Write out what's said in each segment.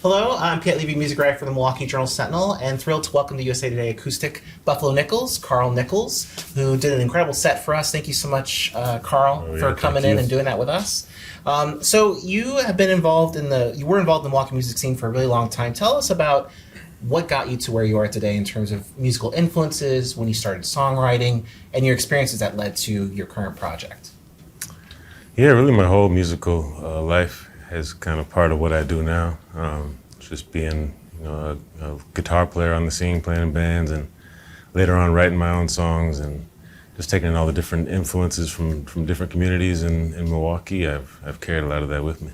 Hello, I'm Piet Levy, music writer for the Milwaukee Journal Sentinel, and thrilled to welcome to USA TODAY Acoustic Buffalo Nichols, Carl Nichols, who did an incredible set for us. Thank you so much, Carl, for coming in and doing that with us. So you have been involved you were involved in the Milwaukee music scene for a really long time. Tell us about what got you to where you are today in terms of musical influences, when you started songwriting, and your experiences that led to your current project. Yeah, really my whole musical life is kind of part of what I do now. Just being, a guitar player on the scene, playing in bands, and later on writing my own songs, and just taking in all the different influences from different communities in Milwaukee. I've carried a lot of that with me.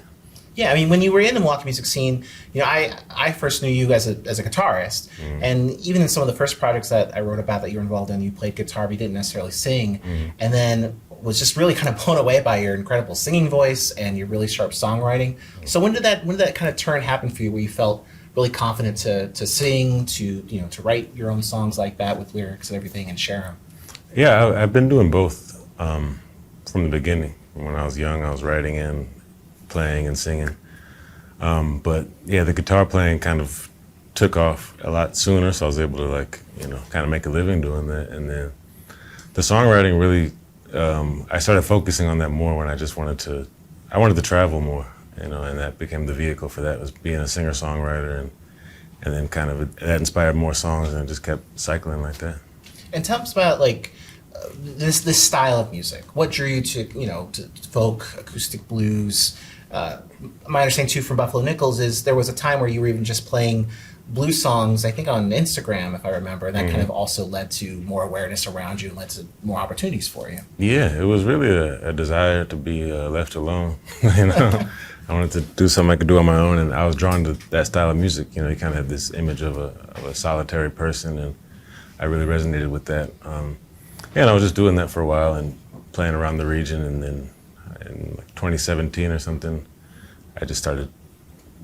Yeah, I mean, when you were in the Milwaukee music scene, I first knew you as a guitarist, and even in some of the first projects that I wrote about that you were involved in, you played guitar, but you didn't necessarily sing, and then was just really kind of blown away by your incredible singing voice and your really sharp songwriting. So when did that kind of turn happen for you, where you felt really confident to sing, to write your own songs like that with lyrics and everything and share them? Yeah, I've been doing both from the beginning. When I was young, I was writing and playing and singing. But yeah, the guitar playing kind of took off a lot sooner, so I was able to kind of make a living doing that. And then the songwriting really, I started focusing on that more when I just wanted to travel more, and that became the vehicle for that, was being a singer-songwriter, and then kind of that inspired more songs, and it just kept cycling like that. And tell us about this style of music. What drew you to folk, acoustic blues? My understanding too from Buffalo Nichols is there was a time where you were even just playing blues songs, I think on Instagram, if I remember, and that kind of also led to more awareness around you and led to more opportunities for you. Yeah, it was really a desire to be left alone. I wanted to do something I could do on my own, and I was drawn to that style of music. You kind of have this image of a solitary person, and I really resonated with that. And I was just doing that for a while and playing around the region, and then in 2017 or something, I just started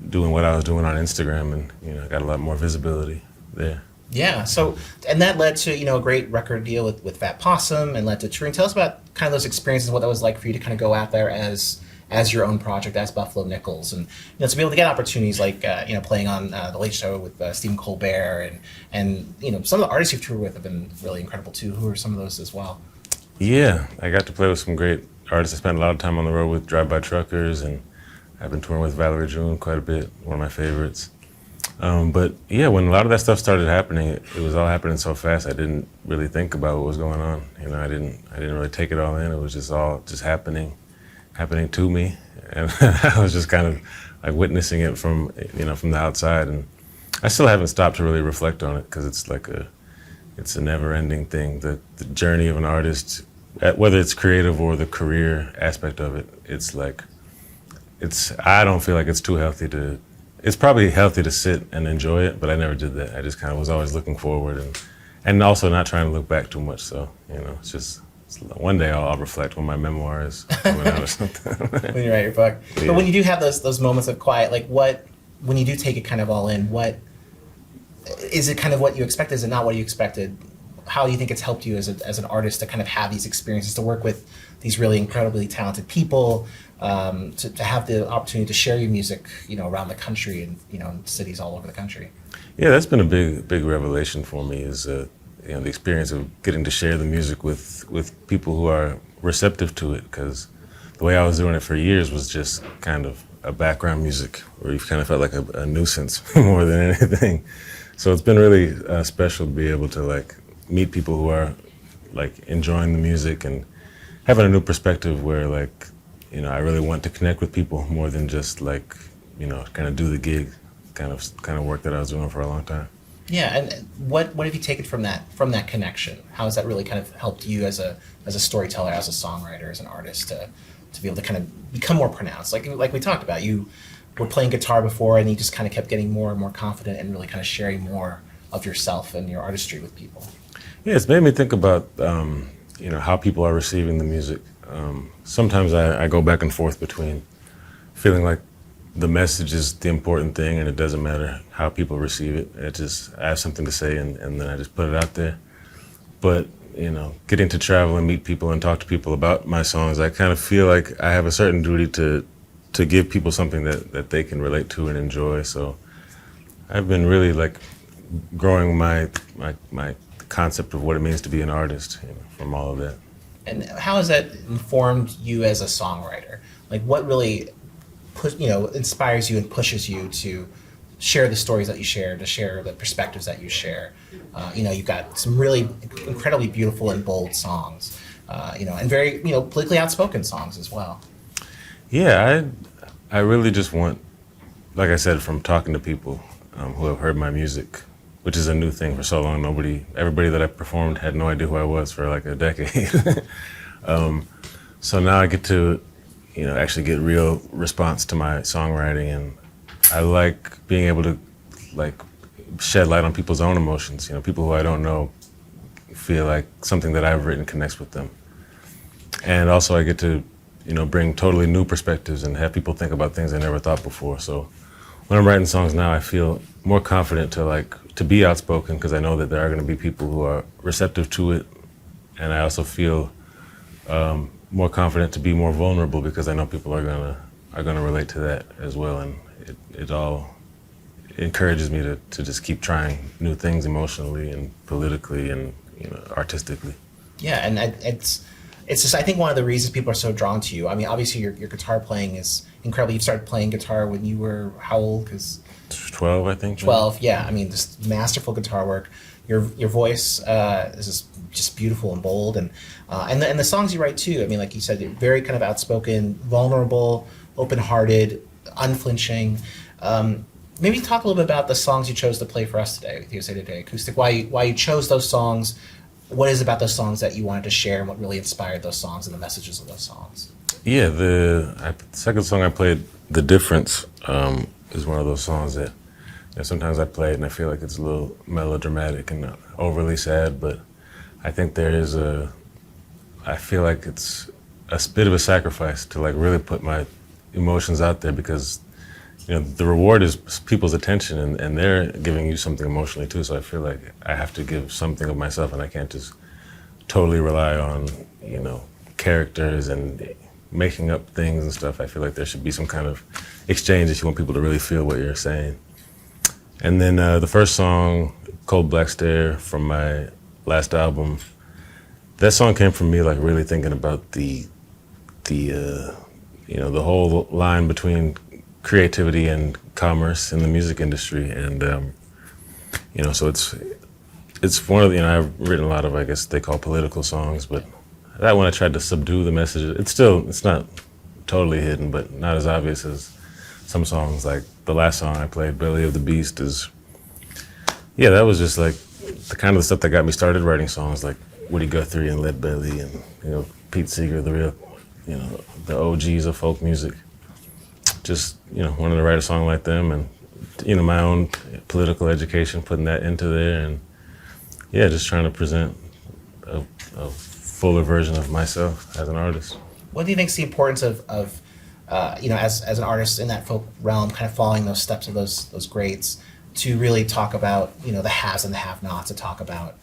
doing what I was doing on Instagram, and got a lot more visibility there. Yeah, so, and that led to a great record deal with Fat Possum, and led to touring. Tell us about kind of those experiences, what that was like for you to kind of go out there as your own project, as Buffalo Nichols, and to be able to get opportunities like playing on the Late Show with Stephen Colbert, and some of the artists you've toured with have been really incredible too. Who are some of those as well? Yeah, I got to play with some great artists. I spent a lot of time on the road with Drive-By Truckers, and I've been touring with Valerie June quite a bit, one of my favorites. But yeah, when a lot of that stuff started happening, it was all happening so fast. I didn't really think about what was going on. I didn't really take it all in. It was just all happening to me, and I was just kind of like witnessing it from the outside. And I still haven't stopped to really reflect on it, because it's a never-ending thing. The journey of an artist, whether it's creative or the career aspect of it, I don't feel like it's too healthy to. It's probably healthy to sit and enjoy it, but I never did that. I just kind of was always looking forward, and also not trying to look back too much. So it's just one day I'll reflect when my memoir is coming out or something. When you write your book. Yeah. But when you do have those moments of quiet, when you do take it kind of all in, what is it kind of what you expected? Is it not what you expected? How do you think it's helped you as an artist to kind of have these experiences, to work with these really incredibly talented people, to have the opportunity to share your music, around the country and in cities all over the country? Yeah, that's been a big revelation for me, is the experience of getting to share the music with people who are receptive to it, because the way I was doing it for years was just kind of a background music, where you kind of felt like a nuisance more than anything. So it's been really special to be able to meet people who are enjoying the music and having a new perspective, where I really want to connect with people more than just kind of do the gig kind of work that I was doing for a long time. Yeah, and what have you taken from that connection? How has that really kind of helped you as a storyteller, as a songwriter, as an artist to be able to kind of become more pronounced? Like we talked about, you were playing guitar before, and you just kind of kept getting more and more confident and really kind of sharing more of yourself and your artistry with people. Yeah, it's made me think about how people are receiving the music. Sometimes I go back and forth between feeling like the message is the important thing, and it doesn't matter how people receive it. I have something to say, and then I just put it out there. But getting to travel and meet people and talk to people about my songs, I kind of feel like I have a certain duty to give people something that they can relate to and enjoy. So I've been really like growing my concept of what it means to be an artist, from all of that. And how has that informed you as a songwriter? Like, what really inspires you and pushes you to share the stories that you share, to share the perspectives that you share? You've got some really incredibly beautiful and bold songs, and very, politically outspoken songs as well. Yeah, I really just want, like I said, from talking to people who have heard my music, which is a new thing for so long. Everybody that I performed had no idea who I was for like a decade. So now I get to, actually get real response to my songwriting, and I like being able to like shed light on people's own emotions. People who I don't know feel like something that I've written connects with them. And also I get to, bring totally new perspectives and have people think about things they never thought before. So when I'm writing songs now, I feel more confident to be outspoken, because I know that there are going to be people who are receptive to it. And I also feel more confident to be more vulnerable, because I know people are gonna relate to that as well. And it all encourages me to just keep trying new things emotionally and politically and artistically. Yeah, and it's just, I think, one of the reasons people are so drawn to you. I mean, obviously your guitar playing is incredible. You started playing guitar when you were how old? 'Cause 12, I think. 12, yeah. I mean, just masterful guitar work. Your voice is just beautiful and bold, and the songs you write too. I mean, like you said, you're very kind of outspoken, vulnerable, open-hearted, unflinching. Maybe talk a little bit about the songs you chose to play for us today with USA Today Acoustic. Why you chose those songs? What is it about those songs that you wanted to share, and what really inspired those songs and the messages of those songs? Yeah, the second song I played, "The Difference," is one of those songs that sometimes I play it and I feel like it's a little melodramatic and overly sad, but I think I feel like it's a bit of a sacrifice to like really put my emotions out there, because the reward is people's attention, and they're giving you something emotionally too. So I feel like I have to give something of myself, and I can't just totally rely on characters and making up things and stuff. I feel like there should be some kind of exchange if you want people to really feel what you're saying. And then the first song, "Cold Black Stare," from my last album, that song came from me like really thinking about the whole line between creativity and commerce in the music industry. And so it's one of I've written a lot of, I guess they call political songs, but that one I tried to subdue the message. It's not totally hidden, but not as obvious as some songs. Like the last song I played, "Belly of the Beast," that was just like the kind of stuff that got me started writing songs, like Woody Guthrie and Lead Belly and Pete Seeger, the real the OGs of folk music. Just wanted to write a song like them, and my own political education, putting that into there, and just trying to present a fuller version of myself as an artist. What do you think is the importance of as an artist in that folk realm, kind of following those steps of those greats, to really talk about the haves and the have-nots, to talk about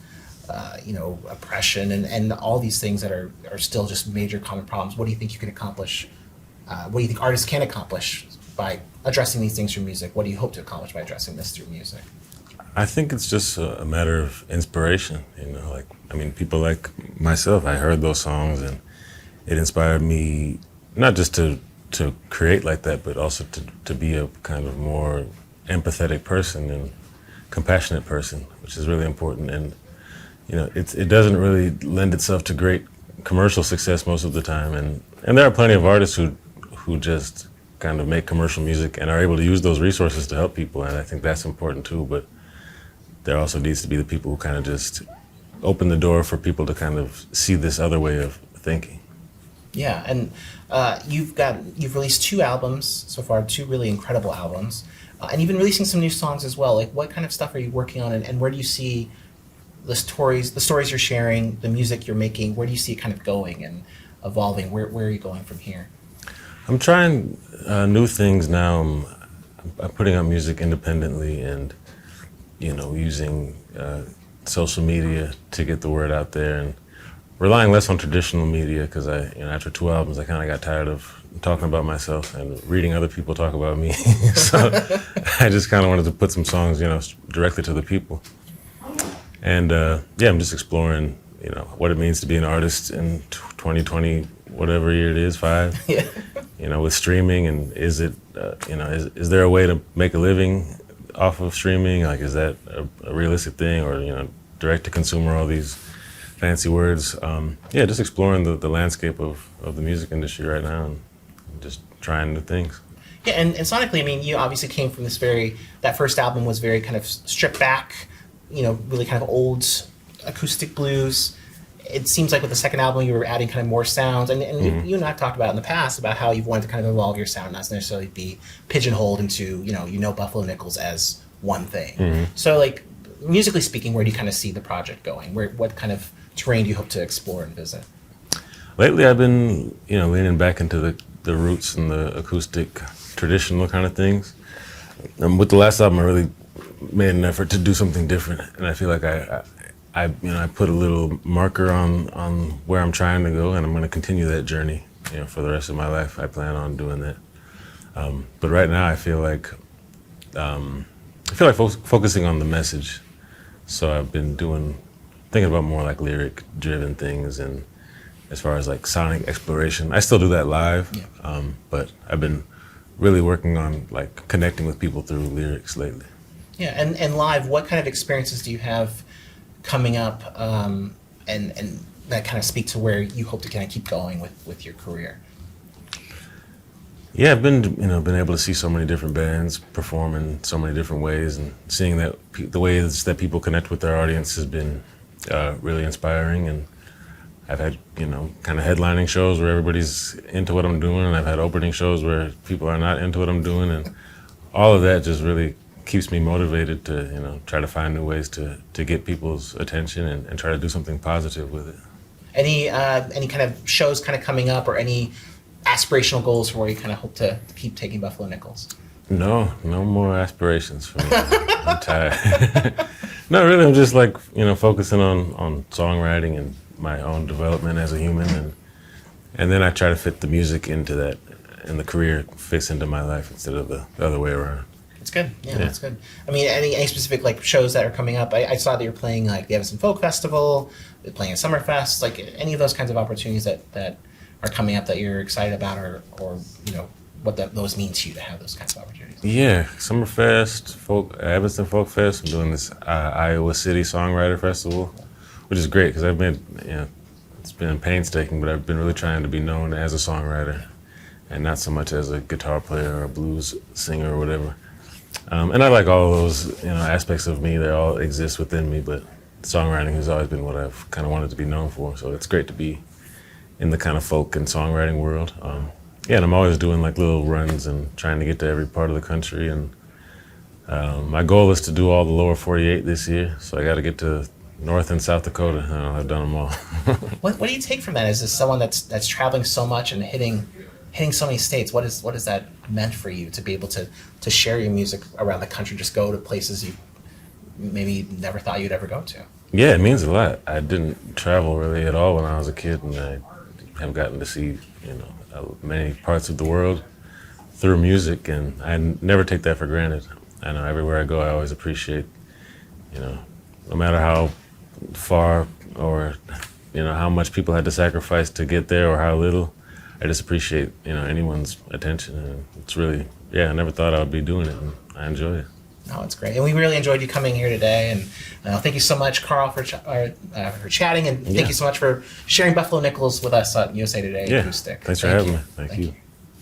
oppression and all these things that are still just major common problems? What do you think you can accomplish? What do you think artists can accomplish by addressing these things through music? What do you hope to accomplish by addressing this through music? I think it's just a matter of inspiration. People like myself, I heard those songs and it inspired me not just to create like that, but also to be a kind of more empathetic person and compassionate person, which is really important. And it doesn't really lend itself to great commercial success most of the time. And there are plenty of artists who just kind of make commercial music and are able to use those resources to help people, and I think that's important too. But there also needs to be the people who kind of just open the door for people to kind of see this other way of thinking. Yeah, and you've released 2 albums so far, 2 really incredible albums, and you've been releasing some new songs as well. Like, what kind of stuff are you working on, and where do you see the stories you're sharing, the music you're making? Where do you see it kind of going and evolving? Where are you going from here? I'm trying new things now. I'm putting out music independently, and using social media to get the word out there, and relying less on traditional media because after 2 albums, I kind of got tired of talking about myself and reading other people talk about me. So I just kind of wanted to put some songs, directly to the people. And I'm just exploring, what it means to be an artist in 2020, whatever year it is, 5. Yeah. With streaming, and is it, is there a way to make a living off of streaming? Like, is that a realistic thing, or direct to consumer, all these fancy words? Just exploring the landscape of the music industry right now, and just trying new things. Yeah, and sonically, I mean, you obviously came from that first album was very kind of stripped back, really kind of old acoustic blues. It seems like with the second album, you were adding kind of more sounds, and you and I have talked about in the past about how you've wanted to kind of evolve your sound, not necessarily be pigeonholed into, Buffalo Nichols as one thing. Mm-hmm. So, like, musically speaking, where do you kind of see the project going? What kind of terrain do you hope to explore and visit? Lately, I've been, leaning back into the roots and the acoustic, traditional kind of things. With the last album, I really made an effort to do something different, and I feel like I put a little marker on where I'm trying to go, and I'm going to continue that journey, for the rest of my life. I plan on doing that. But right now, I feel like focusing on the message. So I've been thinking about more like lyric-driven things, and as far as like sonic exploration, I still do that live. Yeah. But I've been really working on like connecting with people through lyrics lately. Yeah, and live, what kind of experiences do you have coming up, and that kind of speak to where you hope to kind of keep going with your career? Yeah, I've been able to see so many different bands perform in so many different ways, and seeing that the ways that people connect with their audience has been really inspiring. And I've had kind of headlining shows where everybody's into what I'm doing, and I've had opening shows where people are not into what I'm doing, and all of that just really keeps me motivated to try to find new ways to get people's attention and try to do something positive with it. Any kind of shows kind of coming up, or any aspirational goals for where you kind of hope to keep taking Buffalo Nichols? No more aspirations for me. I'm tired. No, really, I'm just like focusing on songwriting and my own development as a human, and then I try to fit the music into that, and the career fits into my life instead of the other way around. That's good. Yeah, that's good. I mean, any specific like shows that are coming up? I saw that you're playing like the Evanston Folk Festival, you're playing at Summerfest, like any of those kinds of opportunities that are coming up that you're excited about, or what those mean to you to have those kinds of opportunities. Yeah, Summerfest, Evanston Folk Fest. I'm doing this Iowa City Songwriter Festival, which is great because I've been, it's been painstaking, but I've been really trying to be known as a songwriter and not so much as a guitar player or a blues singer or whatever. And I like all those, aspects of me. They all exist within me, but songwriting has always been what I've kind of wanted to be known for. So it's great to be in the kind of folk and songwriting world. And I'm always doing like little runs and trying to get to every part of the country. And my goal is to do all the lower 48 this year. So I got to get to North and South Dakota. I've done them all. What do you take from that? Is this someone that's traveling so much and hitting so many states? What is that meant for you to be able to share your music around the country, just go to places you maybe never thought you'd ever go to? Yeah, it means a lot. I didn't travel really at all when I was a kid, and I have gotten to see many parts of the world through music, and I never take that for granted. I know everywhere I go, I always appreciate, no matter how far or how much people had to sacrifice to get there or how little. I just appreciate, anyone's attention, and it's really, I never thought I would be doing it, and I enjoy it. No, it's great, and we really enjoyed you coming here today, and thank you so much, Carl, for chatting, and thank you so much for sharing Buffalo Nichols with us on USA Today Acoustic. Thanks for having me. Thank you.